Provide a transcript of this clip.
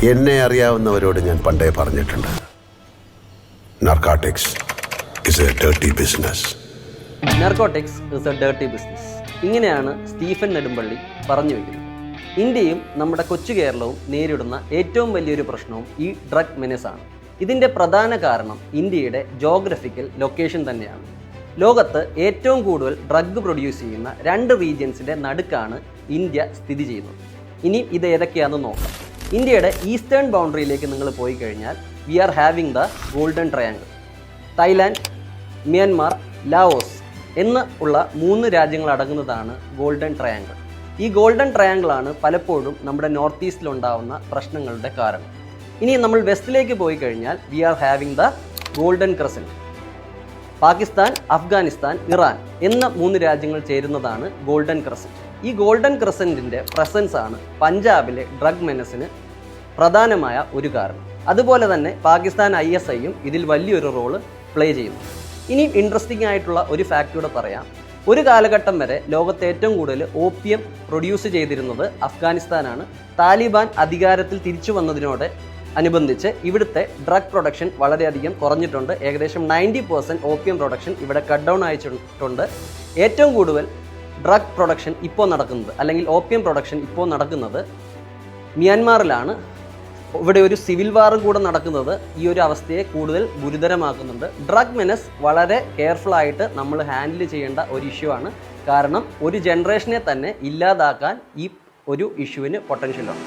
എന്നെ അറിയാവുന്നവരോട് ഞാൻ പണ്ടേ പറഞ്ഞിട്ടുണ്ട്, narcotics is A dirty business. Narcotics is A dirty business. ഇങ്ങനെയാണ് സ്റ്റീഫൻ നെടുമ്പള്ളി പറഞ്ഞു വയ്ക്കുന്നത്. ഇന്ത്യയും നമ്മുടെ കൊച്ചു കേരളവും നേരിടുന്ന ഏറ്റവും വലിയൊരു പ്രശ്നവും ഈ ഡ്രഗ് മെനസാണ്. ഇതിൻ്റെ പ്രധാന കാരണം ഇന്ത്യയുടെ ജോഗ്രഫിക്കൽ ലൊക്കേഷൻ തന്നെയാണ്. ലോകത്ത് ഏറ്റവും കൂടുതൽ ഡ്രഗ് പ്രൊഡ്യൂസ് ചെയ്യുന്ന 2 റീജിയൻസിൻ്റെ നടുക്കാണ് ഇന്ത്യ സ്ഥിതി ചെയ്യുന്നത്. ഇനി ഇത് ഏതൊക്കെയാണെന്ന് നോക്കാം. ഇന്ത്യയുടെ ഈസ്റ്റേൺ ബൗണ്ടറിയിലേക്ക് നിങ്ങൾ പോയി കഴിഞ്ഞാൽ we are having the golden triangle. Thailand, Myanmar, Laos എന്ന് ഉള്ള 3 രാജ്യങ്ങൾ അടങ്ങുന്നതാണ് ഗോൾഡൻ ട്രയാങ്കിൾ. ഈ ഗോൾഡൻ ട്രയാങ്കിളാണ് പലപ്പോഴും നമ്മുടെ നോർത്ത് ഈസ്റ്റിലുണ്ടാവുന്ന പ്രശ്നങ്ങളുടെ കാരണം. ഇനി നമ്മൾ വെസ്റ്റിലേക്ക് പോയി കഴിഞ്ഞാൽ we are having the golden crescent. Pakistan, Afghanistan, Iran എന്ന 3 രാജ്യങ്ങൾ ചേരുന്നതാണ് ഗോൾഡൻ ക്രസൻറ്റ്. ഈ ഗോൾഡൻ ക്രസൻറ്റിൻ്റെ പ്രസൻസ് ആണ് പഞ്ചാബിലെ ഡ്രഗ് മെനസിന് പ്രധാനമായ ഒരു കാരണം. അതുപോലെ തന്നെ പാകിസ്ഥാൻ ISIയും ഇതിൽ വലിയൊരു റോള് പ്ലേ ചെയ്യുന്നു. ഇനി ഇൻട്രസ്റ്റിംഗ് ആയിട്ടുള്ള ഒരു ഫാക്ട് കൂടെ പറയാം. ഒരു കാലഘട്ടം വരെ ലോകത്തെ ഏറ്റവും കൂടുതൽ ഓപ്പിയം പ്രൊഡ്യൂസ് ചെയ്തിരുന്നത് അഫ്ഗാനിസ്ഥാനാണ്. താലിബാൻ അധികാരത്തിൽ തിരിച്ചു വന്നതിനോട് അനുബന്ധിച്ച് ഇവിടുത്തെ ഡ്രഗ് പ്രൊഡക്ഷൻ വളരെയധികം കുറഞ്ഞിട്ടുണ്ട്. ഏകദേശം 90% ഓപ്പിയം പ്രൊഡക്ഷൻ ഇവിടെ കട്ട് ഡൗൺ അയച്ചിട്ടുണ്ട്. ഏറ്റവും കൂടുതൽ ഡ്രഗ് പ്രൊഡക്ഷൻ ഇപ്പോൾ നടക്കുന്നത്, അല്ലെങ്കിൽ ഓപ്പിയം പ്രൊഡക്ഷൻ ഇപ്പോൾ നടക്കുന്നത് മ്യാൻമാറിലാണ്. ഇവിടെ ഒരു സിവിൽ വാറും കൂടെ നടക്കുന്നത് ഈ ഒരു അവസ്ഥയെ കൂടുതൽ ഗുരുതരമാക്കുന്നുണ്ട്. ഡ്രഗ് മെനസ് വളരെ കെയർഫുൾ ആയിട്ട് നമ്മൾ ഹാൻഡിൽ ചെയ്യേണ്ട ഒരു ഇഷ്യൂ ആണ്. കാരണം ഒരു ജനറേഷനെ തന്നെ ഇല്ലാതാക്കാൻ ഈ ഒരു ഇഷ്യൂവിന് പൊട്ടൻഷ്യലുണ്ട്.